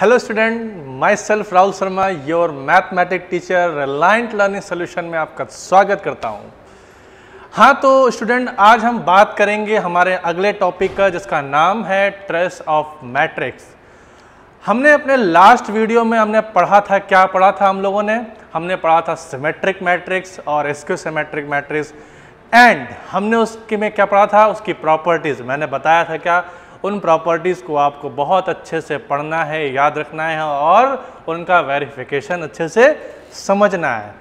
Hello student, my self Rahul Sharma, your mathematics teacher, reliant learning solution में आपका स्वागत करता हूं। हाँ तो स्टूडेंट, आज हम बात करेंगे हमारे अगले टॉपिक का, जिसका नाम है ट्रेस ऑफ मैट्रिक्स। हमने अपने लास्ट वीडियो में हमने पढ़ा था, क्या पढ़ा था हम लोगों ने? हमने पढ़ा था सिमेट्रिक मैट्रिक्स और स्क्यू सिमेट्रिक मैट्रिक्स, एंड हमने उसके में क्या पढ़ा था? उसकी प्रॉपर्टीज़। मैंने बताया था क्या, उन प्रॉपर्टीज़ को आपको बहुत अच्छे से पढ़ना है, याद रखना है और उनका वेरिफिकेशन अच्छे से समझना है।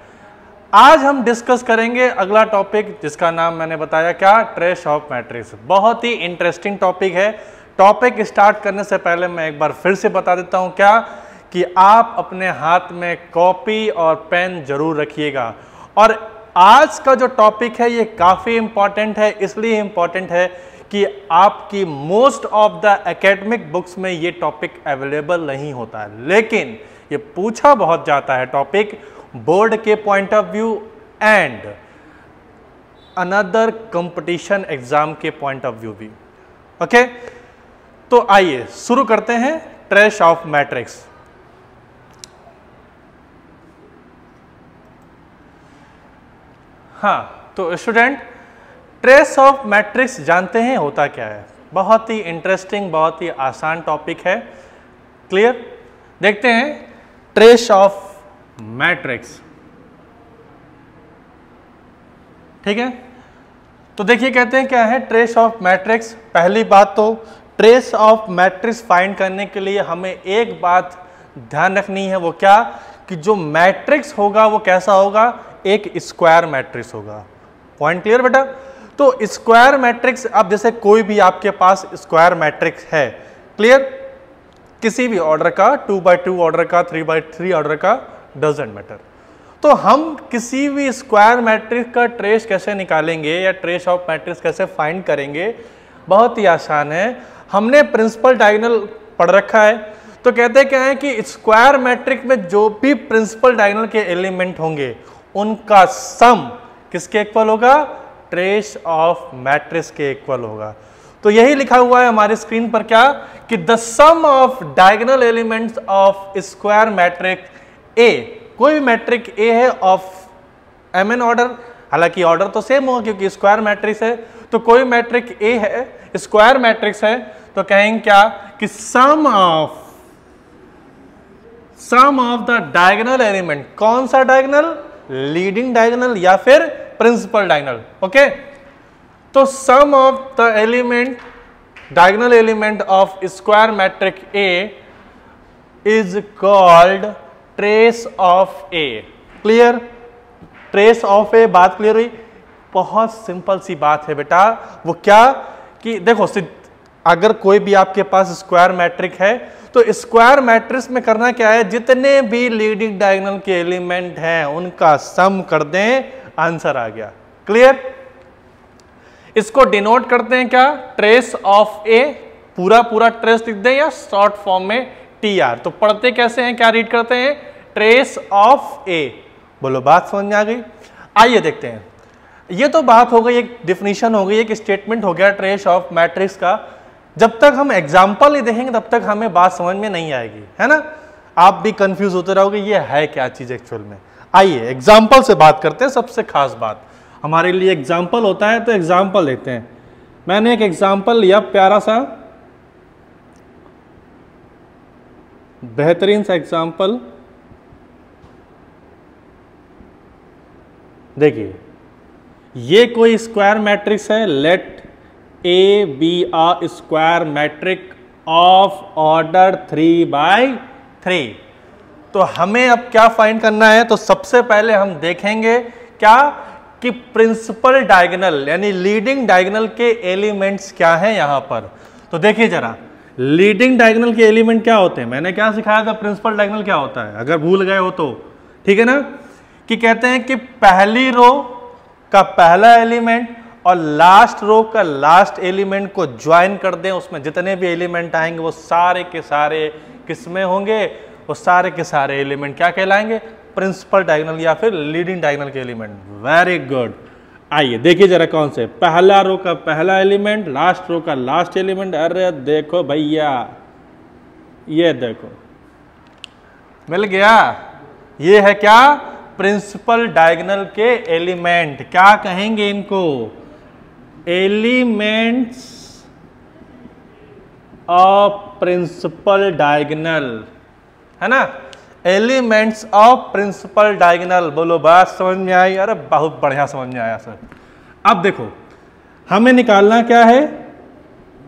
आज हम डिस्कस करेंगे अगला टॉपिक, जिसका नाम मैंने बताया क्या? Trace of matrix. बहुत ही इंटरेस्टिंग टॉपिक है। टॉपिक स्टार्ट करने से पहले मैं एक बार फिर से बता देता हूँ क्या, कि आप अपने हाथ में कॉपी और पेन जरूर रखिएगा। और आज का जो टॉपिक है ये काफ़ी इम्पॉर्टेंट है। इसलिए इम्पॉर्टेंट है कि आपकी most of the academic books में ये टॉपिक अवेलेबल नहीं होता है, लेकिन ये पूछा बहुत जाता है टॉपिक बोर्ड के point of view and another competition exam के पॉइंट ऑफ व्यू भी। ओके, तो आइए शुरू करते हैं ट्रेस ऑफ मैट्रिक्स। हाँ तो स्टूडेंट, ट्रेस ऑफ मैट्रिक्स जानते हैं होता क्या है? बहुत ही इंटरेस्टिंग, बहुत ही आसान टॉपिक है। क्लियर? देखते हैं ट्रेस ऑफ मैट्रिक्स। ठीक है, तो देखिए कहते हैं क्या है ट्रेस ऑफ मैट्रिक्स। पहली बात तो ट्रेस ऑफ मैट्रिक्स फाइंड करने के लिए हमें एक बात ध्यान रखनी है, वो क्या? कि जो मैट्रिक्स होगा वो कैसा होगा? एक स्क्वायर मैट्रिक्स होगा। पॉइंट क्लियर बेटा? तो स्क्वायर मैट्रिक्स, अब जैसे कोई भी आपके पास स्क्वायर मैट्रिक्स है, क्लियर, किसी भी ऑर्डर का, 2 by 2 ऑर्डर का, 3 by 3 ऑर्डर का, डजंट मैटर। तो हम किसी भी स्क्वायर मैट्रिक्स का ट्रेस कैसे निकालेंगे या ट्रेस ऑफ मैट्रिक्स कैसे फाइंड करेंगे? बहुत ही आसान है। हमने प्रिंसिपल डायगोनल पढ़ रखा है। तो कहते क्या है कि स्क्वायर मैट्रिक्स में जो भी प्रिंसिपल डायगोनल के एलिमेंट होंगे उनका सम किसके इक्वल होगा? ट्रेस ऑफ मैट्रिक्स के इक्वल होगा। तो यही लिखा हुआ है हमारी स्क्रीन पर क्या, कि the sum of diagonal elements of square matrix A, कोई भी मैट्रिक्स ए है ऑफ mn ऑर्डर, हालांकि ऑर्डर तो सेम होगा क्योंकि स्क्वायर मैट्रिक्स है। तो कोई मैट्रिक्स ए है, स्क्वायर मैट्रिक्स है, तो कहेंगे क्या कि सम ऑफ द डायगोनल एलिमेंट। कौन सा डायगोनल? लीडिंग डायगोनल या फिर प्रिंसिपल डायगोनल। ओके, तो sum of the element, diagonal element of square matrix A is called trace of A. Clear? Trace of A, बात क्लियर हुई? बहुत सिंपल सी बात है बेटा। वो क्या कि देखो, अगर कोई भी आपके पास स्क्वायर मैट्रिक्स है तो स्क्वायर मैट्रिक्स में करना क्या है? जितने भी लीडिंग डायगोनल के एलिमेंट हैं उनका सम कर दें, आंसर आ गया। क्लियर? इसको डिनोट करते हैं क्या? ट्रेस ऑफ ए। पूरा ट्रेस लिख दें या शॉर्ट फॉर्म में TR। तो पढ़ते कैसे हैं, क्या रीड करते हैं? ट्रेस ऑफ ए। बोलो, बात समझ में आ गई? आइए देखते हैं। ये तो बात हो गई, एक डिफिनीशन हो गई, एक स्टेटमेंट हो गया ट्रेस ऑफ मैट्रिक्स का। जब तक हम एग्जाम्पल नहीं देखेंगे तब तक हमें बात समझ में नहीं आएगी, है ना? आप भी कंफ्यूज होते रहोगे ये है क्या चीज एक्चुअल में। आइए एग्जाम्पल से बात करते हैं। सबसे खास बात हमारे लिए एग्जाम्पल होता है, तो एग्जाम्पल लेते हैं। मैंने एक एग्जाम्पल लिया, प्यारा सा बेहतरीन सा एग्जाम्पल। देखिए, ये कोई स्क्वायर मैट्रिक्स है। Let A be a square matrix of order 3 by 3। तो हमें अब क्या फाइंड करना है? तो सबसे पहले हम देखेंगे क्या कि प्रिंसिपल डायगोनल यानी लीडिंग डायगोनल के एलिमेंट्स क्या हैं यहां पर। तो देखिए जरा, लीडिंग डायगोनल के एलिमेंट क्या होते हैं? मैंने क्या सिखाया था? प्रिंसिपल डायगोनल क्या होता है, अगर भूल गए हो तो। ठीक है ना, कि कहते हैं कि पहली रो का पहला एलिमेंट और लास्ट रो का लास्ट एलिमेंट को ज्वाइन कर दें, उसमें जितने भी एलिमेंट आएंगे वो सारे के सारे किसमें होंगे? वो सारे के सारे एलिमेंट क्या कहलाएंगे? प्रिंसिपल डायगोनल या फिर लीडिंग डायगोनल के एलिमेंट। Very good. आइए देखिए जरा कौन से, पहला रो का पहला एलिमेंट, लास्ट रो का लास्ट एलिमेंट। अरे देखो भैया, ये देखो मिल गया। ये है क्या, प्रिंसिपल डायगोनल के एलिमेंट। क्या कहेंगे इनको, एलिमेंट्स ऑफ प्रिंसिपल डायगोनल, है ना, एलिमेंट्स ऑफ प्रिंसिपल डायगोनल। बोलो बात समझ में आई? अरे बहुत बढ़िया समझ में आया सर। अब देखो हमें निकालना क्या है,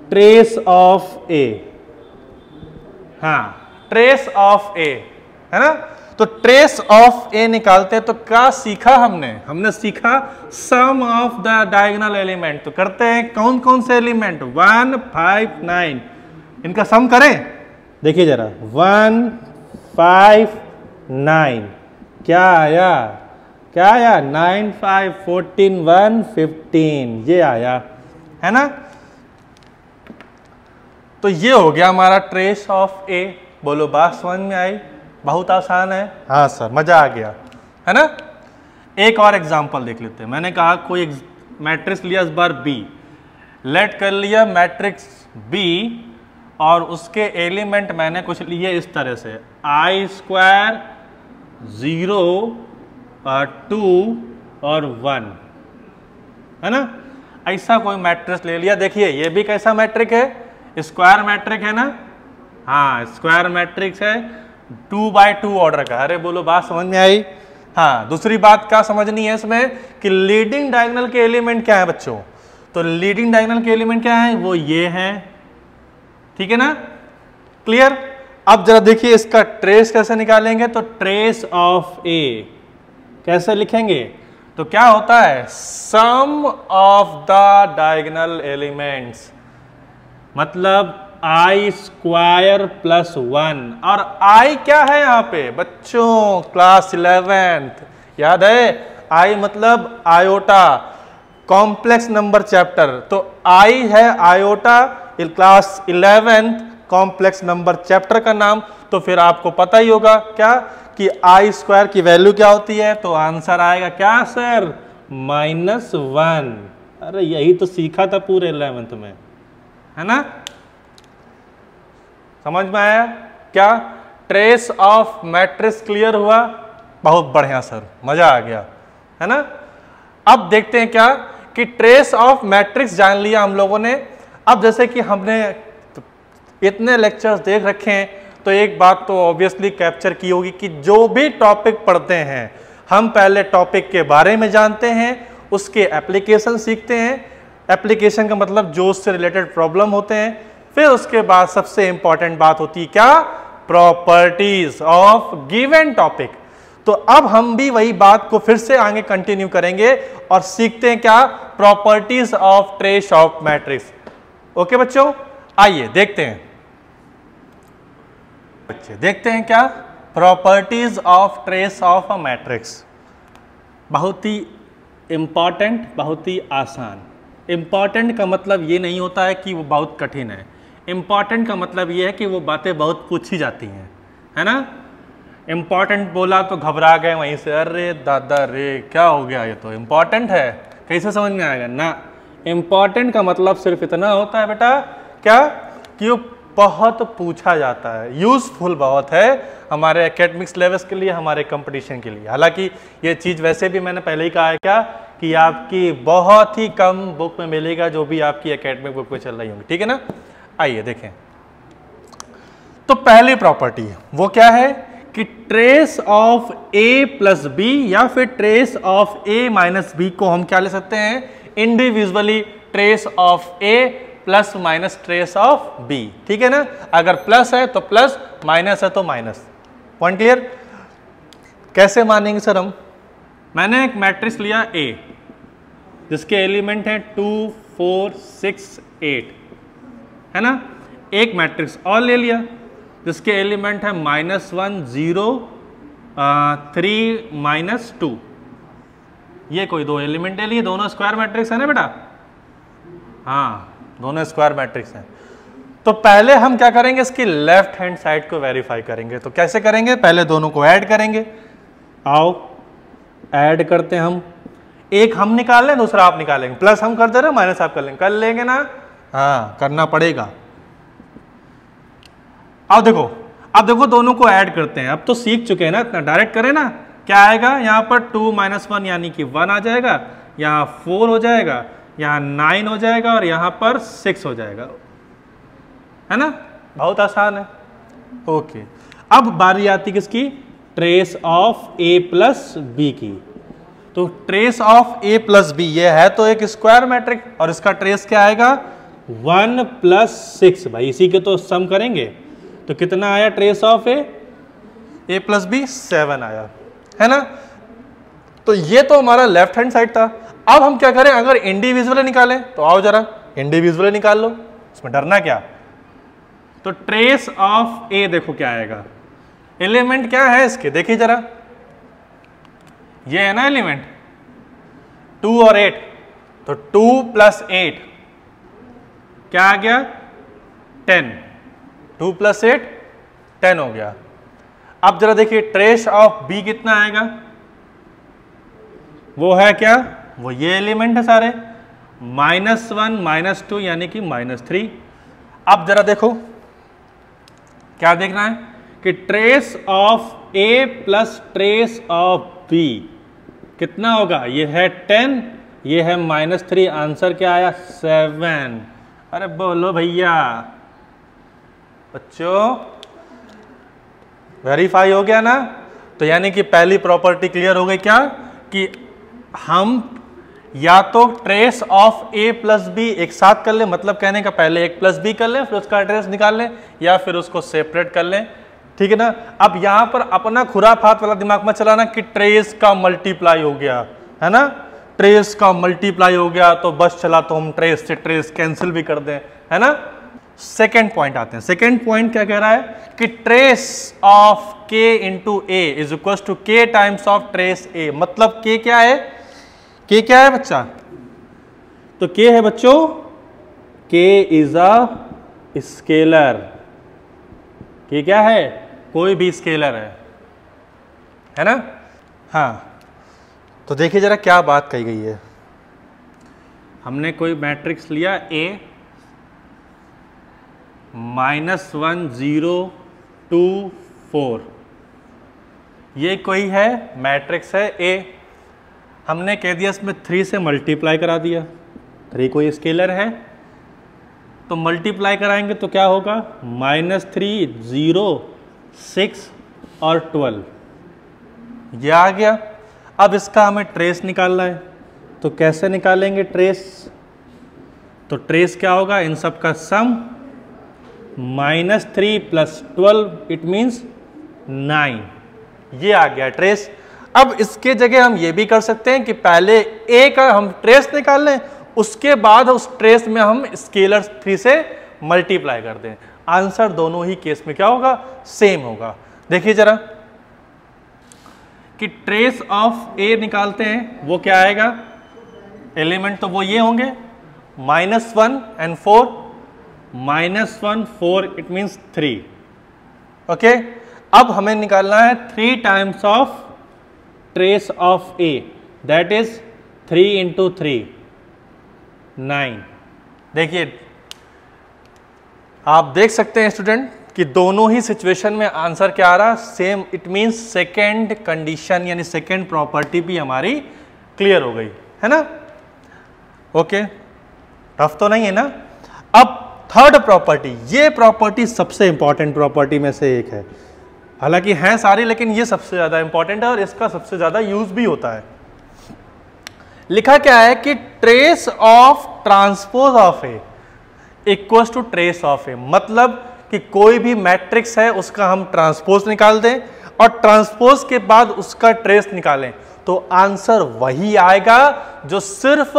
ट्रेस ऑफ ए। हाँ, ट्रेस ऑफ ए, है ना। तो ट्रेस ऑफ ए निकालते हैं तो क्या सीखा हमने सीखा सम ऑफ द डायगोनल एलिमेंट। तो करते हैं, कौन कौन से एलिमेंट, 1 5 9, इनका सम करें। देखिए जरा, 1 5 9 क्या आया, 9 5 14 1 15, ये आया, है ना। तो ये हो गया हमारा ट्रेस ऑफ ए। बोलो बात समझ में आई? बहुत आसान है। हाँ सर, मजा आ गया, है ना। एक और एग्जांपल देख लेते हैं। मैंने कहा कोई मैट्रिक्स लिया इस बार बी, लेट कर लिया मैट्रिक्स बी, और उसके एलिमेंट मैंने कुछ लिए इस तरह से, i स्क्वायर 0 2 और 1, है ना। ऐसा कोई मैट्रिक्स ले लिया। देखिए ये भी कैसा मैट्रिक है, स्क्वायर मैट्रिक है ना। हाँ, स्क्वायर मैट्रिक्स है, 2 बाय 2 ऑर्डर का। अरे बोलो बात समझ में आई? हाँ, दूसरी बात क्या समझनी है इसमें कि लीडिंग डायगोनल के एलिमेंट क्या है बच्चों। तो लीडिंग डायगोनल के एलिमेंट क्या है, वो ये है, ठीक है ना, क्लियर। अब जरा देखिए इसका ट्रेस कैसे निकालेंगे। तो ट्रेस ऑफ ए कैसे लिखेंगे, तो क्या होता है, सम ऑफ द डायगोनल एलिमेंट्स, मतलब i स्क्वायर प्लस 1। और i क्या है यहाँ पे बच्चों, क्लास 11th याद है, i मतलब आयोटा, कॉम्प्लेक्स नंबर चैप्टर। तो i है iota, class 11th complex number chapter का नाम। तो फिर आपको पता ही होगा क्या कि i स्क्वायर की वैल्यू क्या होती है। तो आंसर आएगा क्या सर, -1। अरे यही तो सीखा था पूरे 11th में, है ना। समझ में आया क्या, ट्रेस ऑफ मैट्रिक्स क्लियर हुआ? बहुत बढ़िया सर, मजा आ गया, है ना। अब देखते हैं क्या कि ट्रेस ऑफ मैट्रिक्स जान लिया हम लोगों ने। अब जैसे कि हमने इतने लेक्चर्स देख रखे हैं, तो एक बात तो ऑब्वियसली कैप्चर की होगी कि जो भी टॉपिक पढ़ते हैं हम पहले टॉपिक के बारे में जानते हैं, उसके एप्लीकेशन सीखते हैं। एप्लीकेशन का मतलब जो उससे रिलेटेड प्रॉब्लम होते हैं। फिर उसके बाद सबसे इंपॉर्टेंट बात होती है क्या, प्रॉपर्टीज ऑफ गिवन टॉपिक। तो अब हम भी वही बात को फिर से आगे कंटिन्यू करेंगे और सीखते हैं क्या, properties of trace of matrix. Okay बच्चों, आइए देखते हैं। बच्चे देखते हैं क्या, properties of trace of a matrix. बहुत ही इंपॉर्टेंट, बहुत ही आसान। इंपॉर्टेंट का मतलब ये नहीं होता है कि वो बहुत कठिन है। इंपॉर्टेंट का मतलब ये है कि वो बातें बहुत पूछी जाती हैं, है ना। इंपॉर्टेंट बोला तो घबरा गए वहीं से, अरे दादा रे क्या हो गया, ये तो इंपॉर्टेंट है, कैसे समझ में आएगा ना। इंपॉर्टेंट का मतलब सिर्फ इतना होता है बेटा क्या, कि वो बहुत पूछा जाता है, यूजफुल बहुत है हमारे एकेडमिक्स लेवल्स के लिए, हमारे कंपटीशन के लिए। हालांकि ये चीज़ वैसे भी मैंने पहले ही कहा है क्या, कि आपकी बहुत ही कम बुक में मिलेगा, जो भी आपकी एकेडमिक बुक में चल रही होंगी, ठीक है ना। आइए देखें, तो पहली प्रॉपर्टी वो क्या है कि trace of a plus b या फिर trace of a minus b को हम क्या ले सकते हैं, individually trace of a plus minus trace of b, ठीक है ना। अगर प्लस है तो प्लस, माइनस है तो माइनस। Point clear. कैसे मानेंगे सर हम, मैंने एक मैट्रिक्स लिया A जिसके एलिमेंट हैं 2 4 6 8, है ना। एक मैट्रिक्स और ले लिया जिसके एलिमेंट है -1 0 3 -2। ये कोई दो एलिमेंट ले लिए, दोनों स्क्वायर मैट्रिक्स है ना बेटा। हाँ, दोनों स्क्वायर मैट्रिक्स हैं। तो पहले हम क्या करेंगे, इसकी लेफ्ट हैंड साइड को वेरीफाई करेंगे। तो कैसे करेंगे, पहले दोनों को ऐड करेंगे। आओ ऐड करते हैं हम, एक हम निकाल लें दूसरा आप निकालेंगे, प्लस हम कर दे रहे हैं माइनस आप कर लेंगे ना। हाँ, करना पड़ेगा। अब देखो, अब देखो दोनों को ऐड करते हैं, अब तो सीख चुके हैं ना, इतना डायरेक्ट करें ना, क्या आएगा यहाँ पर 2 - 1 यानी कि 1 आ जाएगा, यहाँ 4 हो जाएगा, यहाँ 9 हो जाएगा और यहाँ पर 6 हो जाएगा, है ना, बहुत आसान है। ओके, अब बारी आती किसकी, trace of A plus B की। तो trace of A plus B, ये है तो एक स्क्वायर मैट्रिक्स और इसका ट्रेस क्या आएगा 1 + 6। भाई इसी के तो सम करेंगे, तो कितना आया trace of A plus B 7 आया, है ना। तो ये तो हमारा लेफ्ट हैंड साइड था। अब हम क्या करें, अगर इंडिविजुअली निकालें तो आओ जरा इंडिविजुअली निकाल लो, इसमें डरना क्या। तो ट्रेस ऑफ ए देखो क्या आएगा, एलिमेंट क्या है इसके, देखिए जरा, ये है ना एलिमेंट 2 और 8, तो 2 + 8 क्या आ गया 10, 2 + 8 10 हो गया। अब जरा देखिए ट्रेस ऑफ बी कितना आएगा, वो है क्या, वो ये एलिमेंट है सारे, -1 -2 यानी कि -3। अब जरा देखो क्या देखना है कि trace of A plus trace of B कितना होगा, ये है 10, ये है -3, आंसर क्या आया 7। अरे बोलो भैया, बच्चों वेरीफाई हो गया ना। तो यानी कि पहली प्रॉपर्टी क्लियर हो गई क्या, कि हम या तो trace of A plus B एक साथ कर लें, मतलब कहने का पहले एक प्लस बी कर लें फिर उसका ट्रेस निकाल लें, या फिर उसको सेपरेट कर लें, ठीक है ना। अब यहां पर अपना खुराफात वाला दिमाग में चलाना कि ट्रेस का मल्टीप्लाई हो गया, है ना, ट्रेस का मल्टीप्लाई हो गया तो बस चला, तो हम ट्रेस से ट्रेस कैंसिल भी कर दें, है ना। सेकेंड पॉइंट आते हैं। सेकेंड पॉइंट क्या कह रहा है कि trace of k into A is equal to k times of trace a, मतलब k क्या है, k क्या है बच्चा, तो k है बच्चों, k is a scalar, k क्या है, कोई भी स्केलर है ना। हाँ, तो देखिए जरा क्या बात कही गई है, हमने कोई मैट्रिक्स लिया a -1 0 2 4, ये कोई है मैट्रिक्स है A, हमने कह दिया इसमें 3 से मल्टीप्लाई करा दिया, 3 कोई स्केलर है तो मल्टीप्लाई कराएंगे तो क्या होगा -3 0 6 और 12, ये आ गया। अब इसका हमें ट्रेस निकालना है, तो कैसे निकालेंगे ट्रेस, तो ट्रेस क्या होगा, इन सब का सम -3 + 12 इट मीन्स 9, ये आ गया ट्रेस। अब इसके जगह हम ये भी कर सकते हैं कि पहले ए का हम ट्रेस निकाल लें, उसके बाद उस ट्रेस में हम स्केलर 3 से मल्टीप्लाई कर दें, आंसर दोनों ही केस में क्या होगा, सेम होगा। देखिए जरा कि ट्रेस ऑफ ए निकालते हैं, वो क्या आएगा, एलिमेंट तो वो ये होंगे -1 and 4, -1 4 इट मीन्स 3, ओके। अब हमें निकालना है 3 times of trace of A, that is 3 × 3 9। देखिए आप देख सकते हैं स्टूडेंट कि दोनों ही सिचुएशन में आंसर क्या आ रहा, same, it means second condition यानी सेकेंड प्रॉपर्टी भी हमारी क्लियर हो गई, है ना। ओके, टफ तो नहीं है ना। अब थर्ड प्रॉपर्टी, ये प्रॉपर्टी सबसे इंपॉर्टेंट प्रॉपर्टी में से एक है, हालांकि हैं सारी लेकिन ये सबसे ज्यादा इंपॉर्टेंट है और इसका सबसे ज्यादा यूज भी होता है। लिखा क्या है कि trace of transpose of A equals to trace of A, मतलब कि कोई भी मैट्रिक्स है उसका हम ट्रांसपोज निकाल दें और ट्रांसपोज के बाद उसका ट्रेस निकालें तो आंसर वही आएगा जो सिर्फ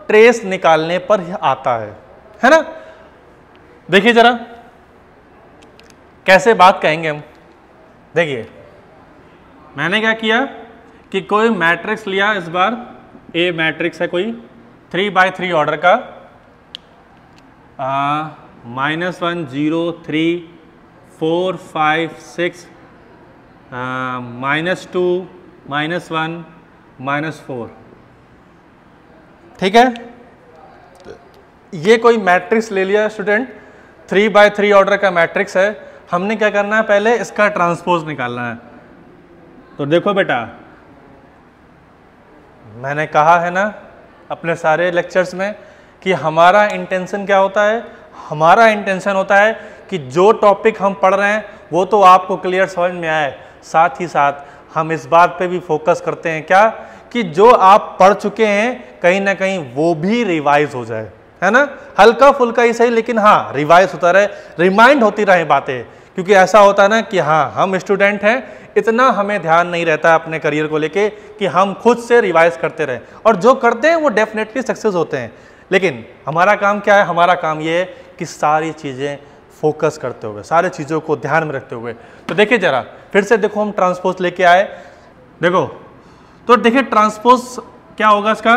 ट्रेस निकालने पर ही आता है ना। देखिए जरा कैसे बात कहेंगे हम, देखिए मैंने क्या किया कि कोई मैट्रिक्स लिया, इस बार ए मैट्रिक्स है कोई 3×3 ऑर्डर का, -1 0 3 4 5 6 -2 -1 -4, ठीक है। ये कोई मैट्रिक्स ले लिया स्टूडेंट, 3×3 ऑर्डर का मैट्रिक्स है। हमने क्या करना है, पहले इसका ट्रांसपोज निकालना है। तो देखो बेटा, मैंने कहा है ना अपने सारे लेक्चर्स में कि हमारा इंटेंशन क्या होता है, हमारा इंटेंशन होता है कि जो टॉपिक हम पढ़ रहे हैं वो तो आपको क्लियर समझ में आए, साथ ही साथ हम इस बात पे भी फोकस करते हैं क्या, कि जो आप पढ़ चुके हैं कहीं ना कहीं वो भी रिवाइज हो जाए, है ना, हल्का फुल्का ही सही, लेकिन हाँ रिवाइज होता रहे, रिमाइंड होती रहे बातें। क्योंकि ऐसा होता है ना कि हाँ हम स्टूडेंट हैं, इतना हमें ध्यान नहीं रहता अपने करियर को लेके कि हम खुद से रिवाइज करते रहें, और जो करते हैं वो डेफिनेटली सक्सेस होते हैं। लेकिन हमारा काम क्या है, हमारा काम ये है कि सारी चीज़ें फोकस करते हुए, सारी चीज़ों को ध्यान में रखते हुए। तो देखिए जरा फिर से देखो, हम ट्रांसपोज लेके आए, देखो तो देखिए ट्रांसपोज क्या होगा इसका,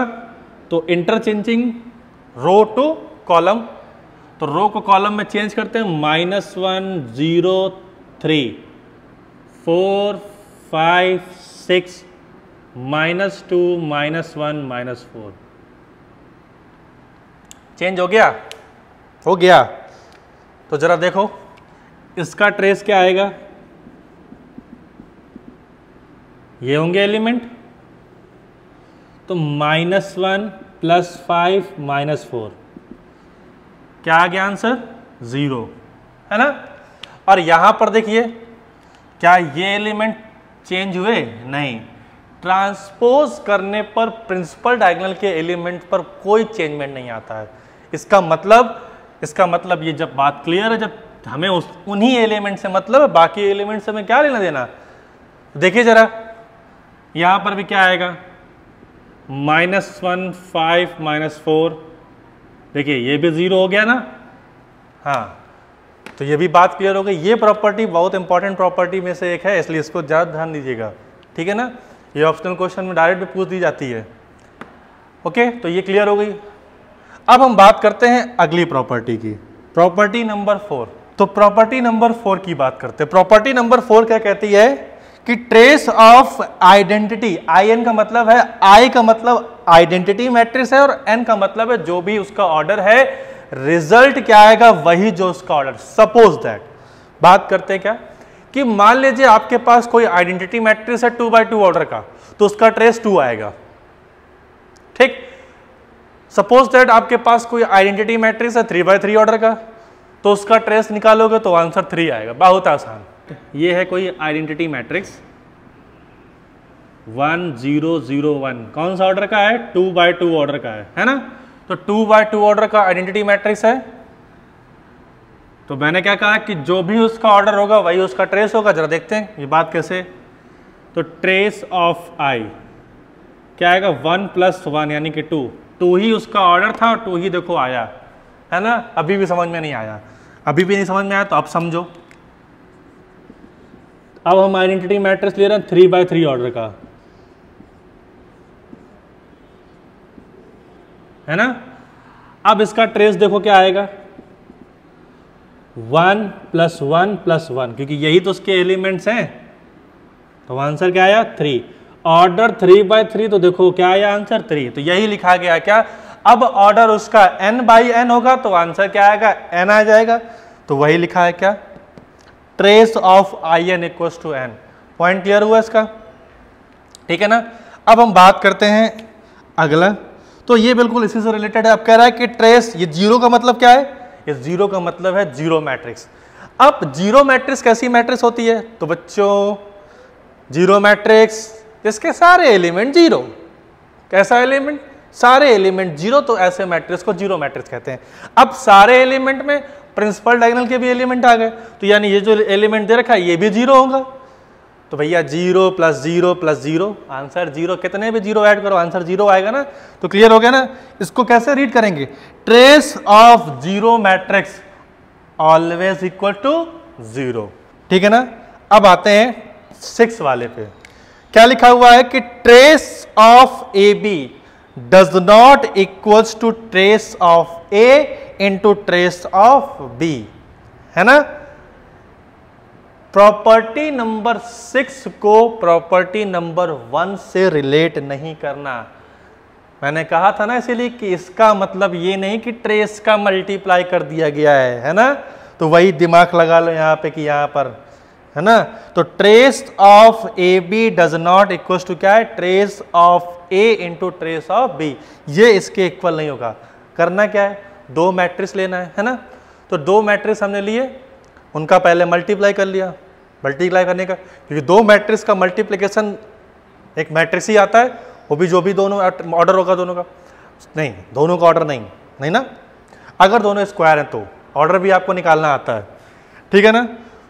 तो इंटरचेंजिंग रो टू कॉलम, तो रो को कॉलम में चेंज करते हैं, -1 0 3 4 5 6 -2 -1 -4, चेंज हो गया, हो गया। तो जरा देखो इसका ट्रेस क्या आएगा, ये होंगे एलिमेंट, तो -1 +5 -4, क्या आ गया आंसर, 0, है ना। और यहां पर देखिए क्या ये एलिमेंट चेंज हुए, नहीं, ट्रांसपोज करने पर प्रिंसिपल डायगोनल के एलिमेंट पर कोई चेंजमेंट नहीं आता है। इसका मतलब ये जब बात क्लियर है, जब हमें उन्हीं एलिमेंट से मतलब है, बाकी एलिमेंट से हमें क्या लेना देना। देखिए जरा यहां पर भी क्या आएगा, -1 5 -4, देखिए ये भी 0 हो गया ना, हाँ, तो ये भी बात क्लियर हो गई। ये प्रॉपर्टी बहुत इंपॉर्टेंट प्रॉपर्टी में से एक है, इसलिए इसको ज़्यादा ध्यान दीजिएगा, ठीक है ना, ये ऑप्शनल क्वेश्चन में डायरेक्ट भी पूछ दी जाती है। ओके, तो ये क्लियर हो गई। अब हम बात करते हैं अगली प्रॉपर्टी की, प्रॉपर्टी नंबर 4। तो प्रॉपर्टी नंबर 4 की बात करते हैं। प्रॉपर्टी नंबर 4 क्या कहती है कि trace of identity, I n का मतलब है, आई का मतलब आइडेंटिटी मैट्रिक्स है, और एन का मतलब है जो भी उसका ऑर्डर है, रिजल्ट क्या आएगा वही जो उसका ऑर्डर। सपोज दैट, बात करते हैं क्या कि मान लीजिए आपके पास कोई आइडेंटिटी मैट्रिक्स है 2x2 ऑर्डर का, तो उसका ट्रेस 2 आएगा, ठीक। सपोज दैट आपके पास कोई आइडेंटिटी मैट्रिक्स है 3x3 ऑर्डर का, तो उसका ट्रेस निकालोगे तो आंसर 3 आएगा, बहुत आसान। ये है कोई आइडेंटिटी मैट्रिक्स 1 0 0 1, कौन सा ऑर्डर का है, 2x2 ऑर्डर का है ना। तो 2x2 ऑर्डर का आइडेंटिटी मैट्रिक्स है, तो मैंने क्या कहा कि जो भी उसका ऑर्डर होगा वही उसका ट्रेस होगा। जरा देखते हैं ये बात कैसे। तो ट्रेस ऑफ आई क्या आएगा, 1 + 1 यानी कि 2 ही उसका ऑर्डर था, और 2 ही देखो आया, है ना। अभी भी समझ में नहीं आया, अभी भी नहीं समझ में आया तो अब समझो। अब हम आइडेंटिटी मैट्रिक्स ले रहे हैं 3x3 ऑर्डर का, है ना। अब इसका ट्रेस देखो क्या आएगा, 1 + 1 + 1, क्योंकि यही तो उसके एलिमेंट्स हैं, तो आंसर क्या आया, 3। ऑर्डर 3x3, तो देखो क्या आया आंसर, 3। तो यही लिखा गया क्या, अब ऑर्डर उसका n/n होगा तो आंसर क्या आएगा, n आ जाएगा। तो वही लिखा है क्या, trace of I n equals to n। Point clear हुआ इसका, ठीक है ना। अब हम बात करते हैं अगला, तो ये बिल्कुल इसी से रिलेटेड है। अब कह रहा है कि ट्रेस, ये 0 का मतलब क्या है, ये 0 का मतलब है जीरो मैट्रिक्स। अब जीरो मैट्रिक्स कैसी मैट्रिक्स होती है, तो बच्चों जीरो मैट्रिक्स इसके सारे एलिमेंट 0, कैसा एलिमेंट, सारे एलिमेंट 0, तो ऐसे मैट्रिक्स को जीरो मैट्रिक्स कहते हैं। अब सारे एलिमेंट में प्रिंसिपल डायगोनल के भी एलिमेंट आ गए, तो यानी ये जो एलिमेंट दे रखा है ये भी 0 होगा। तो भैया 0 + 0 + 0 आंसर 0, कितने भी 0 ऐड करो आंसर 0 आएगा ना। तो क्लियर हो गया ना। इसको कैसे रीड करेंगे, trace of zero matrix always equal to 0, ठीक है ना। अब आते हैं 6 वाले पे, क्या लिखा हुआ है कि trace of A B does not equals to trace of A into trace of B, है ना। प्रॉपर्टी नंबर 6 को प्रॉपर्टी नंबर 1 से रिलेट नहीं करना। मैंने कहा था ना इसीलिए कि इसका मतलब ये नहीं कि ट्रेस का मल्टीप्लाई कर दिया गया है ना। तो तो वही दिमाग लगा लो यहाँ पे कि यहाँ पर है ना, तो trace of A B does not equal to क्या है, trace of A into trace of B, ये इसके इक्वल नहीं होगा। करना क्या है, दो मैट्रिक्स लेना है ना, तो दो मैट्रिक्स हमने लिए, उनका पहले मल्टीप्लाई कर लिया, मल्टीप्लाई करने का, क्योंकि दो मैट्रिक्स का मल्टीप्लिकेशन एक मैट्रिक्स ही आता है, वो भी जो भी दोनों ऑर्डर होगा दोनों का, नहीं दोनों का ऑर्डर नहीं ना, अगर दोनों स्क्वायर हैं तो ऑर्डर भी आपको निकालना आता है, ठीक है ना।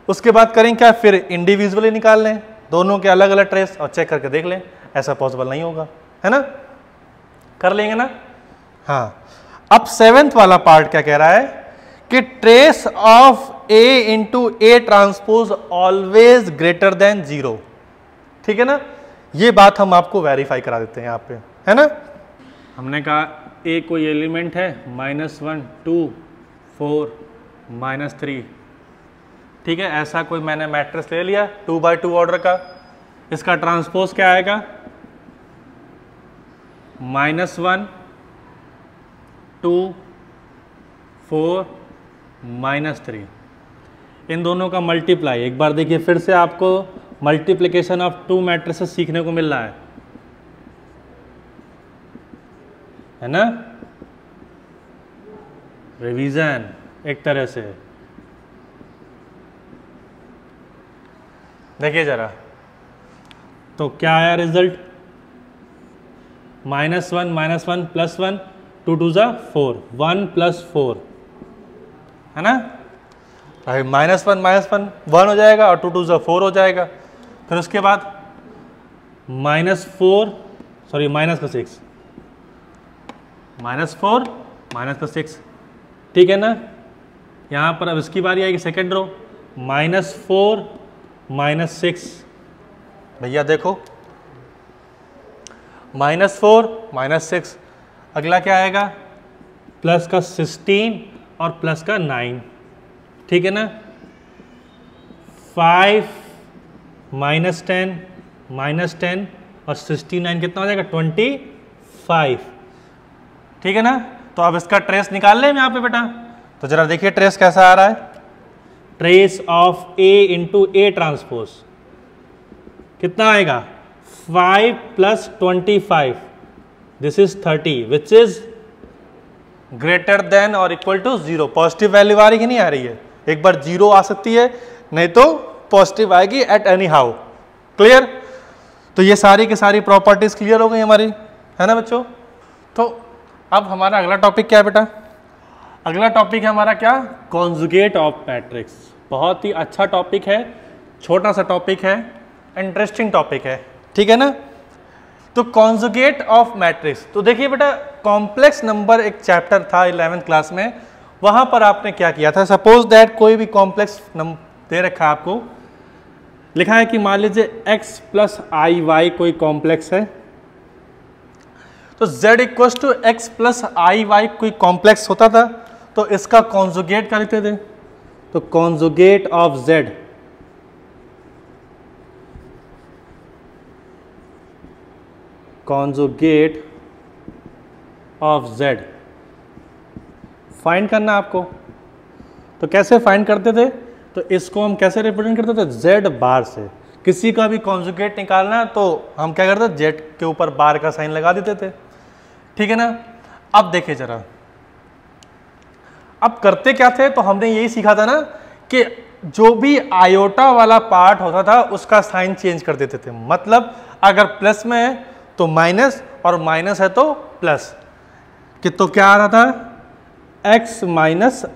उसके बाद करें क्या, फिर इंडिविजुअली निकाल लें दोनों के अलग अलग ट्रेस और चेक करके देख लें, ऐसा पॉसिबल नहीं होगा, है ना, कर लेंगे ना। हाँ, अब सेवेंथ वाला पार्ट क्या कह रहा है कि trace of A into A transpose always greater than 0, ठीक है ना, ये बात हम आपको वेरीफाई करा देते हैं यहाँ पे, है ना। हमने कहा ए कोई एलिमेंट है -1 2 4 -3, ठीक है, ऐसा कोई मैंने मैट्रिक्स ले लिया 2 by 2 ऑर्डर का, इसका ट्रांसपोज क्या आएगा, -1 2 4 -3, इन दोनों का मल्टीप्लाई। एक बार देखिए फिर से आपको मल्टीप्लिकेशन ऑफ टू मैट्रिसेस सीखने को मिल रहा है ना, रिवीजन एक तरह से। देखिए जरा, तो क्या आया रिजल्ट, -1 +1 2 2 4 1 + 4, है ना, -1 1 हो जाएगा और 2 2 4 हो जाएगा। फिर उसके बाद -4 -6 -4 -6, ठीक है ना। यहाँ पर अब इसकी बारी आएगी सेकेंड रो, -4 -6, भैया देखो -4 -6, अगला क्या आएगा, प्लस का 16 और प्लस का 9, ठीक है ना, 5 -10 -10 और 69 कितना हो जाएगा 25, ठीक है ना। तो अब इसका ट्रेस निकाल लें यहाँ पे बेटा, तो जरा देखिए ट्रेस कैसा आ रहा है, trace of A into A transpose कितना आएगा, 5 + 25, this is 30 which is greater than और इक्वल टू 0। पॉजिटिव वैल्यू आ रही कि नहीं आ रही है, एक बार 0 आ सकती है, नहीं तो पॉजिटिव आएगी एट एनी हाउ, क्लियर। तो ये सारी की सारी प्रॉपर्टीज क्लियर हो गई हमारी, है ना बच्चों। तो अब हमारा अगला टॉपिक क्या है बेटा, अगला टॉपिक है हमारा क्या, कॉन्जुगेट ऑफ मैट्रिक्स। बहुत ही अच्छा टॉपिक है, छोटा सा टॉपिक है, इंटरेस्टिंग टॉपिक है, ठीक है ना। तो कॉन्जुगेट ऑफ मैट्रिक्स, तो देखिए बेटा कॉम्प्लेक्स नंबर एक चैप्टर था 11th क्लास में, वहां पर आपने क्या किया था, सपोज दैट कोई भी कॉम्प्लेक्स नंबर दे रखा है आपको, लिखा है कि मान लीजिए x + iy कोई कॉम्प्लेक्स है, तो z = x + iy कोई कॉम्प्लेक्स होता था, तो इसका कॉन्जुगेट क्या लिखते थे, तो conjugate of z, conjugate of z find करना आपको। तो कैसे फाइंड करते थे, तो इसको हम कैसे रिप्रेजेंट करते थे, z बार से। किसी का भी कॉन्जुगेट निकालना है तो हम क्या करते, z के ऊपर बार का साइन लगा देते थे, ठीक है ना। अब देखिए जरा, अब करते क्या थे, तो हमने यही सीखा था ना कि जो भी आयोटा वाला पार्ट होता था उसका साइन चेंज कर देते थे, मतलब अगर प्लस में है तो माइनस और माइनस है तो प्लस, कि तो क्या आ रहा था, x -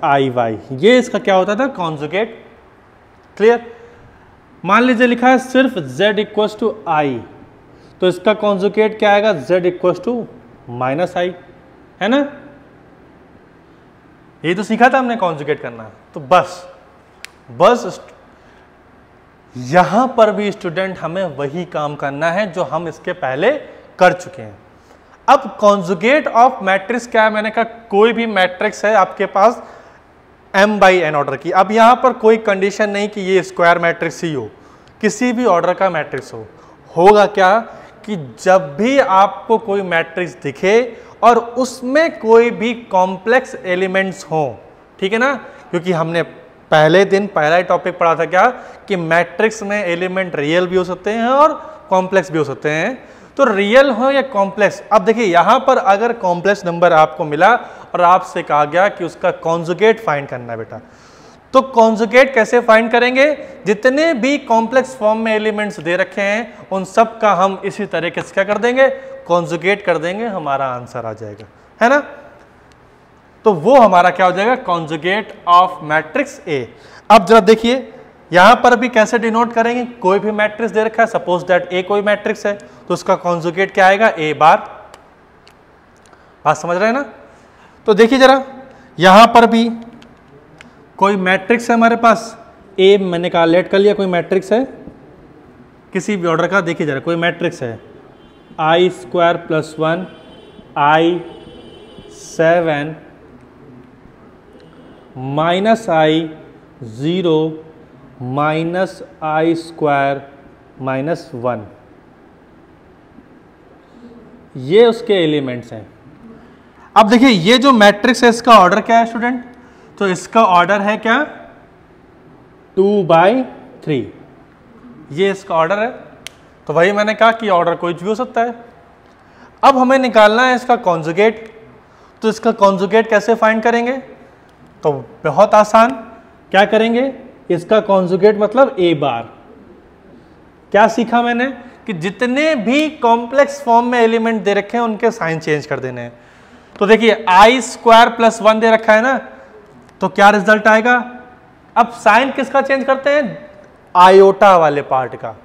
iy, ये इसका क्या होता था, कॉन्जुगेट, क्लियर। मान लीजिए लिखा है सिर्फ z = i, तो इसका कॉन्जुगेट क्या आएगा, z = -i, है ना। ये तो सीखा था हमने कॉन्जुगेट करना, तो बस यहां पर भी स्टूडेंट हमें वही काम करना है जो हम इसके पहले कर चुके हैं। अब कॉन्जुगेट ऑफ मैट्रिक्स क्या है, मैंने कहा कोई भी मैट्रिक्स है आपके पास m/n ऑर्डर की। अब यहां पर कोई कंडीशन नहीं कि ये स्क्वायर मैट्रिक्स ही हो, किसी भी ऑर्डर का मैट्रिक्स हो, होगा क्या कि जब भी आपको कोई मैट्रिक्स दिखे और उसमें कोई भी कॉम्प्लेक्स एलिमेंट्स हो, ठीक है ना, क्योंकि हमने पहले दिन पहला ही टॉपिक पढ़ा था क्या, कि मैट्रिक्स में एलिमेंट रियल भी हो सकते हैं और कॉम्प्लेक्स भी हो सकते हैं। तो रियल हो या कॉम्प्लेक्स, अब देखिए यहां पर अगर कॉम्प्लेक्स नंबर आपको मिला और आपसे कहा गया कि उसका कॉन्जुगेट फाइंड करना है बेटा, तो कॉन्जुगेट कैसे फाइंड करेंगे, जितने भी कॉम्प्लेक्स फॉर्म में एलिमेंट्स दे रखे हैं उन सब का हम इसी तरीके से क्या कर देंगे, कॉन्जुगेट कर देंगे, हमारा आंसर आ जाएगा, है ना। तो वो हमारा क्या हो जाएगा, कॉन्जुगेट ऑफ मैट्रिक्स ए। अब जरा देखिए यहां पर भी कैसे डिनोट करेंगे, कोई भी मैट्रिक्स दे रखा है, सपोज दैट ए कोई मैट्रिक्स है, तो उसका कॉन्जुगेट क्या आएगा, ए बार। बात समझ रहे हैं ना। तो देखिए जरा यहां पर भी कोई मैट्रिक्स है हमारे पास, ए मैंने कैलकुलेट कर लिया, कोई मैट्रिक्स है किसी भी ऑर्डर का। देखिए जरा कोई मैट्रिक्स है आई स्क्वायर प्लस 1 आई 7 माइनस आई 0 माइनस आई स्क्वायर माइनस 1, ये उसके एलिमेंट्स हैं। अब देखिए ये जो मैट्रिक्स है इसका ऑर्डर क्या है स्टूडेंट, तो इसका ऑर्डर है क्या 2/3, ये इसका ऑर्डर है। तो वही मैंने कहा कि ऑर्डर कोई भी हो सकता है। अब हमें निकालना है इसका कॉन्जुगेट, तो इसका कॉन्जुगेट कैसे फाइंड करेंगे, तो बहुत आसान, क्या करेंगे, इसका कॉन्जुगेट मतलब ए बार। क्या सीखा मैंने कि जितने भी कॉम्प्लेक्स फॉर्म में एलिमेंट दे रखे हैं उनके साइन चेंज कर देने हैं। तो देखिए आई स्क्वायर प्लस 1 दे रखा है ना, तो क्या रिजल्ट आएगा, अब साइन किसका चेंज करते हैं, आयोटा वाले पार्ट का।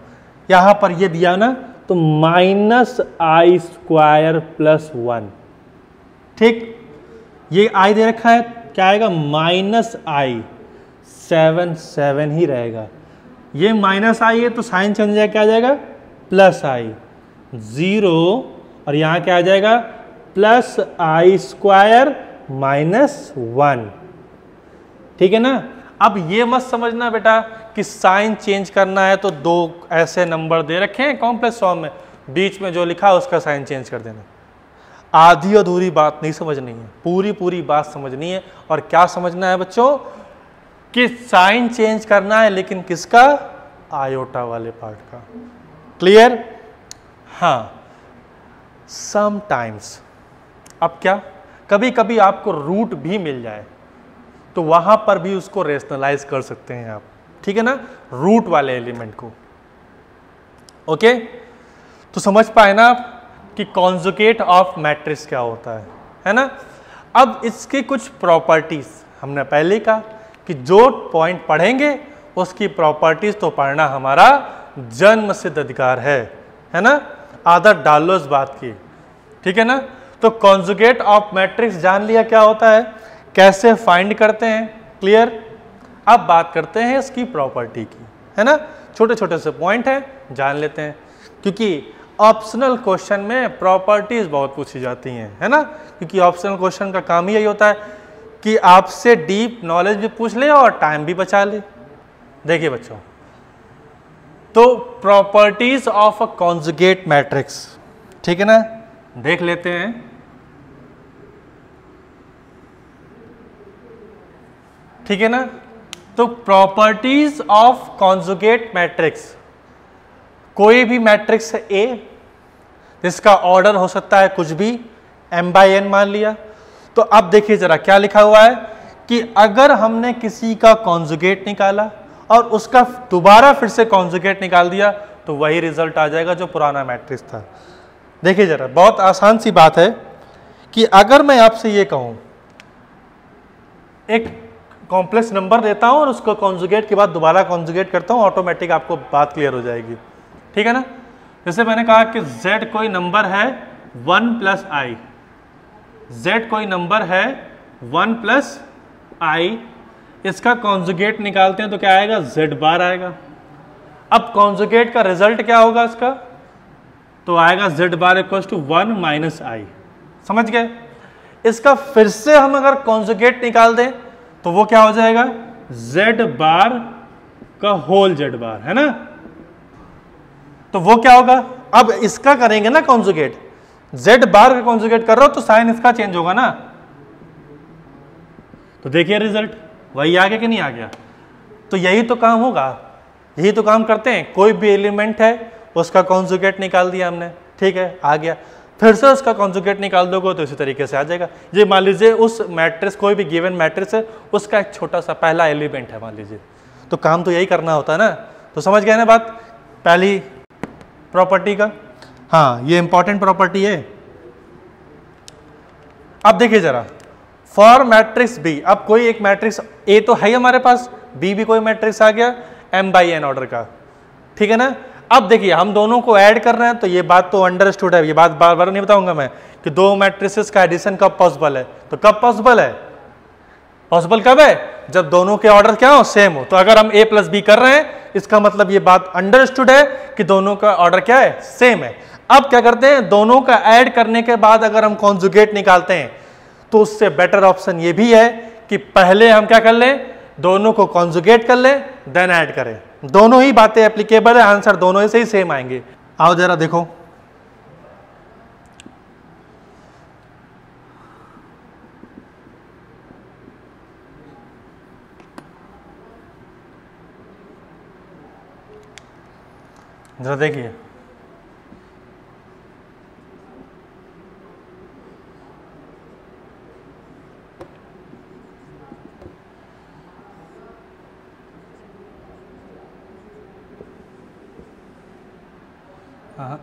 यहां पर ये दिया ना, तो माइनस आई स्क्वायर प्लस 1, ठीक, ये आई दे रखा है, क्या आएगा माइनस आई 7 ही रहेगा। ये माइनस आई है तो साइन चेंज जाएगा, क्या आ जाएगा प्लस आई 0, और यहां क्या आ जाएगा प्लस आई स्क्वायर माइनस 1, ठीक है ना। अब ये मत समझना बेटा कि साइन चेंज करना है तो दो ऐसे नंबर दे रखे हैं कॉम्प्लेक्स फॉर्म में, बीच में जो लिखा है उसका साइन चेंज कर देना। आधी अधूरी बात नहीं समझनी है, पूरी पूरी बात समझनी है। और क्या समझना है बच्चों, कि साइन चेंज करना है, लेकिन किसका, आयोटा वाले पार्ट का। क्लियर, हाँ। समटाइम्स, अब क्या, कभी कभी आपको रूट भी मिल जाए तो वहां पर भी उसको रेशनलाइज कर सकते हैं आप, ठीक है ना, रूट वाले एलिमेंट को। ओके, तो समझ पाए ना आप कि कॉन्जुगेट ऑफ मैट्रिक्स क्या होता है ना। अब इसकी कुछ प्रॉपर्टीज हमने पहले कहा कि जो पॉइंट पढ़ेंगे उसकी प्रॉपर्टीज तो पढ़ना हमारा जन्म सिद्ध अधिकार है ना। आदत डाल लो इस बात की, ठीक है ना। तो कॉन्जुगेट ऑफ मैट्रिक्स जान लिया क्या होता है, कैसे फाइंड करते हैं, क्लियर। अब बात करते हैं इसकी प्रॉपर्टी की, है ना। छोटे छोटे से पॉइंट हैं, जान लेते हैं, क्योंकि ऑप्शनल क्वेश्चन में प्रॉपर्टीज बहुत पूछी जाती हैं, है ना। क्योंकि ऑप्शनल क्वेश्चन का काम ही यही होता है कि आपसे डीप नॉलेज भी पूछ ले और टाइम भी बचा ले। देखिए बच्चों, तो properties of a conjugate matrix, ठीक है ना, देख लेते हैं। ठीक है ना, तो प्रॉपर्टीज ऑफ कॉन्जुगेट मैट्रिक्स, कोई भी मैट्रिक्स है ए जिसका ऑर्डर हो सकता है कुछ भी, m/n मान लिया। तो अब देखिए जरा क्या लिखा हुआ है कि अगर हमने किसी का कॉन्जुगेट निकाला और उसका दोबारा फिर से कॉन्जुगेट निकाल दिया तो वही रिजल्ट आ जाएगा जो पुराना मैट्रिक्स था। देखिए जरा, बहुत आसान सी बात है कि अगर मैं आपसे ये कहूं, एक कॉम्प्लेक्स नंबर देता हूं और उसको कॉन्जुगेट के बाद दोबारा कॉन्जुगेट करता हूं, ऑटोमेटिक आपको बात क्लियर हो जाएगी, ठीक है ना। जैसे मैंने कहा कि z कोई नंबर है 1 + i, z कोई नंबर है 1 + i, इसका कॉन्जुगेट निकालते हैं तो क्या आएगा, z बार आएगा। अब कॉन्जुगेट का रिजल्ट क्या होगा इसका, तो आएगा z bar equal to 1 - i। समझ गए। इसका फिर से हम अगर कॉन्जुगेट निकाल दें तो वो क्या हो जाएगा, z बार का होल z बार, है ना। तो वो क्या होगा, अब इसका करेंगे ना कॉन्जुगेट, z बार का कॉन्जुगेट कर रहा हो तो साइन इसका चेंज होगा ना। तो देखिए रिजल्ट वही आ गया कि नहीं आ गया। तो यही तो काम होगा, यही तो काम करते हैं। कोई भी एलिमेंट है उसका कॉन्जुगेट निकाल दिया हमने, ठीक है, आ गया, फिर से उसका कॉन्जुगेट निकाल दोगे तो इसी तरीके से आ जाएगा। ये मान लीजिए उस मैट्रिक्स, कोई भी गिवन मैट्रिक्स है, उसका एक छोटा सा पहला एलिमेंट है मान लीजिए, तो काम तो यही करना होता है ना। तो समझ गए ना बात पहली प्रॉपर्टी का। हाँ, ये इंपॉर्टेंट प्रॉपर्टी है। अब देखिए जरा, फॉर मैट्रिक्स बी, अब कोई एक मैट्रिक्स ए तो है हमारे पास, बी भी कोई मैट्रिक्स आ गया m/n ऑर्डर का, ठीक है ना। अब देखिए हम दोनों को ऐड कर रहे हैं, तो ये बात तो अंडरस्टूड है, ये बात बार बार नहीं बताऊंगा मैं कि दो मैट्रिसेस का एडिशन कब पॉसिबल है। तो कब पॉसिबल है, पॉसिबल कब है, जब दोनों के ऑर्डर क्या हो, सेम हो। तो अगर हम a प्लस बी कर रहे हैं, इसका मतलब ये बात अंडरस्टूड है कि दोनों का ऑर्डर क्या है, सेम है। अब क्या करते हैं, दोनों का ऐड करने के बाद अगर हम कॉन्जुगेट निकालते हैं, तो उससे बेटर ऑप्शन ये भी है कि पहले हम क्या कर लें, दोनों को कॉन्जुगेट कर लें, देन ऐड करें। दोनों ही बातें एप्लीकेबल है, आंसर दोनों से ही सेम आएंगे। आओ जरा देखो, जरा देखिए, हाँ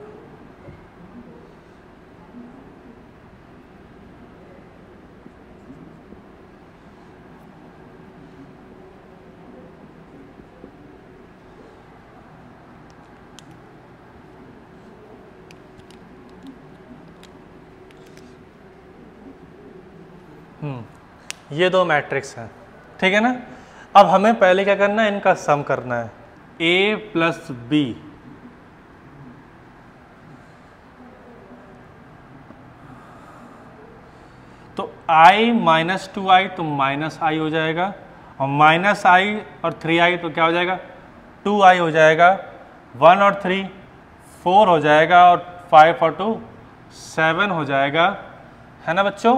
ये दो मैट्रिक्स हैं, ठीक है ना। अब हमें पहले क्या करना है, इनका सम करना है, a प्लस बी, तो i माइनस 2i तो माइनस i हो जाएगा, और माइनस i और 3i तो क्या हो जाएगा, 2i हो जाएगा, 1 और 3 4 हो जाएगा, और 5 और 2 7 हो जाएगा, है ना बच्चों।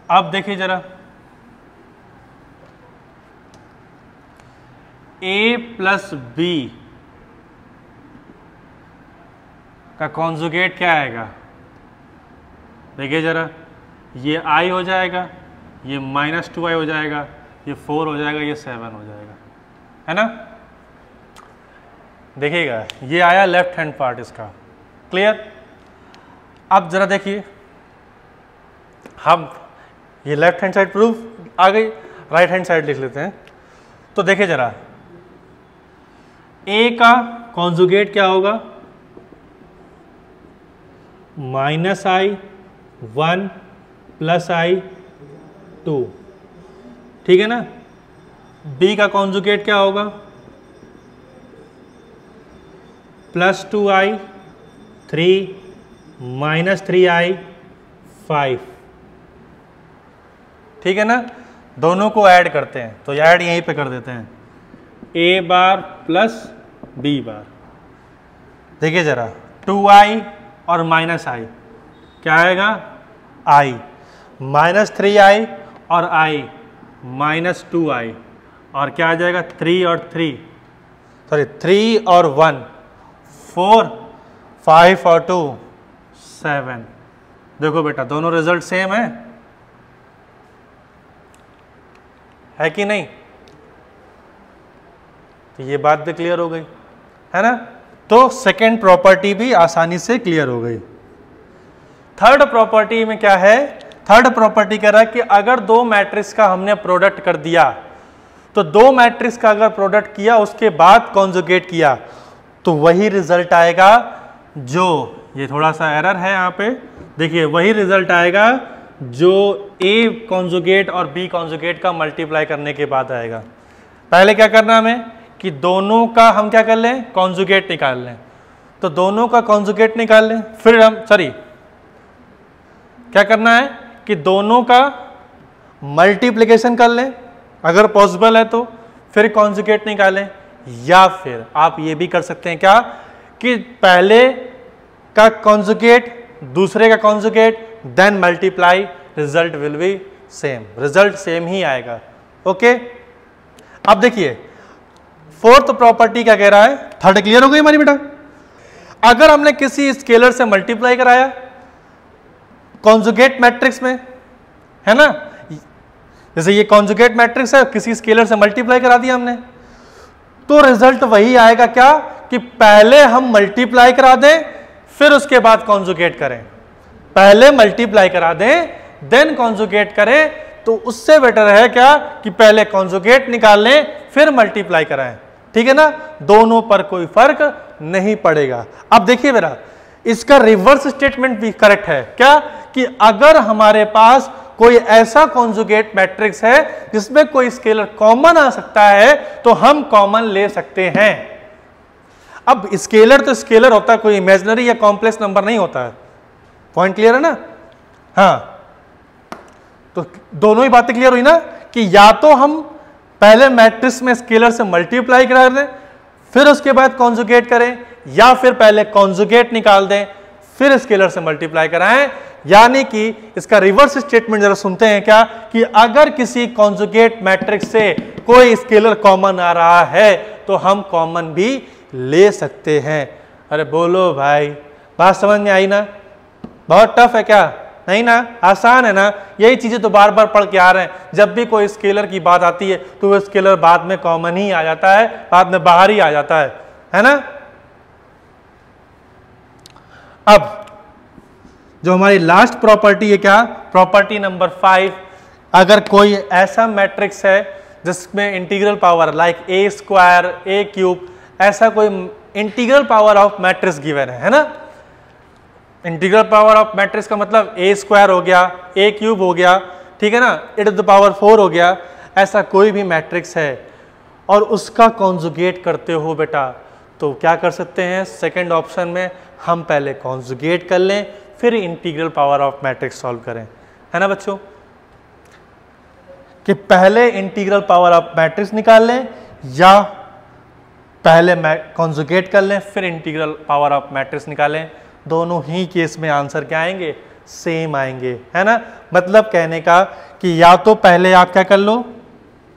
अब देखिए जरा, a प्लस बी का कॉन्जुगेट क्या आएगा, देखिए जरा, ये i हो जाएगा, ये माइनस 2i हो जाएगा, ये 4 हो जाएगा, ये 7 हो जाएगा, है ना। देखिएगा ये आया लेफ्ट हैंड पार्ट इसका, क्लियर। अब जरा देखिए, हम ये लेफ्ट हैंड साइड प्रूफ आ गई, राइट हैंड साइड लिख लेते हैं। तो देखिए जरा, a का कॉन्जुगेट क्या होगा, माइनस i 1 प्लस i 2, ठीक है ना। b का कॉन्जुगेट क्या होगा, प्लस 2i 3 माइनस 3i 5, ठीक है ना। दोनों को ऐड करते हैं, तो ऐड यहीं पे कर देते हैं, a बार प्लस b बार। देखिए जरा, 2i और माइनस i क्या आएगा, i माइनस 3i और i माइनस 2i, और क्या आ जाएगा, 3 और 1 4 5 और 2 7। देखो बेटा दोनों रिजल्ट सेम है कि नहीं। तो ये बात भी क्लियर हो गई, है ना। तो सेकेंड प्रॉपर्टी भी आसानी से क्लियर हो गई। थर्ड प्रॉपर्टी में क्या है, थर्ड प्रॉपर्टी कह रहा है कि अगर दो मैट्रिक्स का हमने प्रोडक्ट कर दिया, तो दो मैट्रिक्स का अगर प्रोडक्ट किया उसके बाद कॉन्जुगेट किया, तो वही रिजल्ट आएगा, जो ये थोड़ा सा एरर है यहाँ पे, देखिए वही रिजल्ट आएगा जो A कॉन्जुगेट और B कॉन्जुगेट का मल्टीप्लाई करने के बाद आएगा। पहले क्या करना हमें कि दोनों का हम क्या कर लें, कॉन्जुगेट निकाल लें। तो दोनों का कॉन्जुगेट निकाल लें, फिर हम क्या करना है कि दोनों का मल्टीप्लिकेशन कर लें अगर पॉसिबल है तो, फिर कॉन्जुगेट निकालें। या फिर आप ये भी कर सकते हैं क्या कि पहले का कॉन्जुगेट दूसरे का conjugate then multiply, result will be same, result same ही आएगा। ओके, अब देखिए फोर्थ प्रॉपर्टी क्या कह रहा है, थर्ड क्लियर हो गई हमारी बेटा। अगर हमने किसी स्केलर से मल्टीप्लाई कराया कॉन्जुगेट मैट्रिक्स में, है ना, जैसे ये कॉन्जुगेट मैट्रिक्स है, किसी स्केलर से मल्टीप्लाई करा दिया हमने, तो रिजल्ट वही आएगा क्या कि पहले हम मल्टीप्लाई करा दें फिर उसके बाद कॉन्जुगेट करें, पहले मल्टीप्लाई करा दें देन कॉन्जुगेट करें। तो उससे बेटर है क्या कि पहले कॉन्जुगेट निकाल लें फिर मल्टीप्लाई कराएं, ठीक है ना, दोनों पर कोई फर्क नहीं पड़ेगा। अब देखिए मेरा इसका रिवर्स स्टेटमेंट भी करेक्ट है क्या कि अगर हमारे पास कोई ऐसा कॉन्जुगेट मैट्रिक्स है जिसमें कोई स्केलर कॉमन आ सकता है तो हम कॉमन ले सकते हैं। अब स्केलर तो स्केलर होता है, कोई इमेजिनरी या कॉम्प्लेक्स नंबर नहीं होता है। पॉइंट क्लियर है ना? हाँ, तो दोनों ही बातें क्लियर हुई ना कि या तो हम पहले मैट्रिक्स में स्केलर से मल्टीप्लाई करा दें फिर उसके बाद कॉन्जुगेट करें, या फिर पहले कॉन्जुगेट निकाल दें फिर स्केलर से मल्टीप्लाई कराएं। यानी कि इसका रिवर्स स्टेटमेंट जरा सुनते हैं क्या कि अगर किसी कॉन्जुगेट मैट्रिक्स से कोई स्केलर कॉमन आ रहा है तो हम कॉमन भी ले सकते हैं। अरे बोलो भाई, बात समझ में आई ना? बहुत टफ है क्या? नहीं ना, आसान है ना। यही चीजें तो बार बार पढ़ के आ रहे हैं, जब भी कोई स्केलर की बात आती है तो वो स्केलर बाद में कॉमन ही आ जाता है, बाद में बाहर ही आ जाता है ना। अब जो हमारी लास्ट प्रॉपर्टी है क्या, प्रॉपर्टी नंबर 5, अगर कोई ऐसा मैट्रिक्स है जिसमें integral power like a square A cube, ऐसा कोई integral power of matrix given है ना। इंटीग्रल पावर ऑफ मैट्रिक्स का मतलब ए स्क्वायर हो गया, ए क्यूब हो गया, ठीक है ना, e टू द पावर 4 हो गया, ऐसा कोई भी मैट्रिक्स है और उसका कॉन्जुगेट करते हो बेटा, तो क्या कर सकते हैं, सेकंड ऑप्शन में हम पहले कॉन्जुगेट कर लें फिर integral power of matrix solve करें, है ना बच्चों, कि पहले इंटीग्रल पावर ऑफ मैट्रिक्स निकाल लें या पहले कॉन्जुगेट कर लें फिर इंटीग्रल पावर ऑफ मैट्रिक्स निकालें। दोनों ही केस में आंसर क्या आएंगे, सेम आएंगे, है ना। मतलब कहने का कि या तो पहले आप क्या कर लो,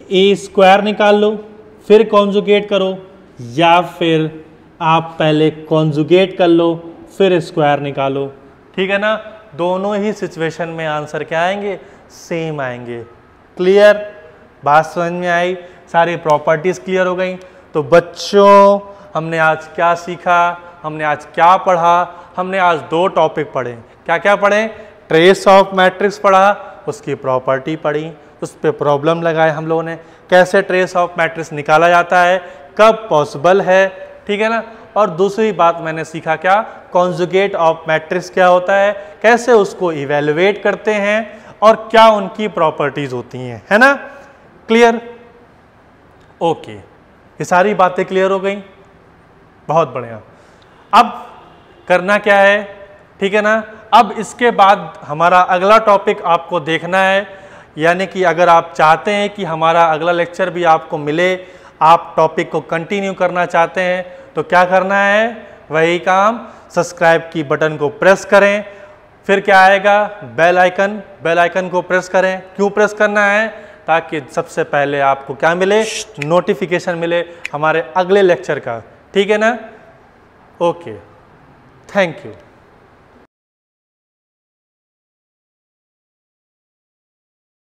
ए स्क्वायर निकाल लो फिर कॉन्जुगेट करो, या फिर आप पहले कॉन्जुगेट कर लो फिर स्क्वायर निकालो, ठीक है ना। दोनों ही सिचुएशन में आंसर क्या आएंगे, सेम आएंगे। क्लियर? बात समझ में आई? सारी प्रॉपर्टीज क्लियर हो गई। तो बच्चों हमने आज क्या सीखा, हमने आज क्या पढ़ा, हमने आज 2 टॉपिक पढ़े। क्या क्या पढ़े? ट्रेस ऑफ मैट्रिक्स पढ़ा, उसकी प्रॉपर्टी पढ़ी, उस पर प्रॉब्लम लगाए हम लोगों ने, कैसे ट्रेस ऑफ मैट्रिक्स निकाला जाता है, कब पॉसिबल है, ठीक है ना। और दूसरी बात मैंने सीखा क्या, कॉन्जुगेट ऑफ मैट्रिक्स क्या होता है, कैसे उसको इवेलुएट करते हैं और क्या उनकी प्रॉपर्टीज होती हैं, है ना। क्लियर? ओके, ये सारी बातें क्लियर हो गई, बहुत बढ़िया। अब करना क्या है, ठीक है ना। अब इसके बाद हमारा अगला टॉपिक आपको देखना है, यानी कि अगर आप चाहते हैं कि हमारा अगला लेक्चर भी आपको मिले, आप टॉपिक को कंटिन्यू करना चाहते हैं, तो क्या करना है, वही काम, सब्सक्राइब की बटन को प्रेस करें, फिर क्या आएगा, बेल आइकन, बेल आइकन को प्रेस करें। क्यों प्रेस करना है? ताकि सबसे पहले आपको क्या मिले, नोटिफिकेशन मिले हमारे अगले लेक्चर का, ठीक है ना। Okay, thank you.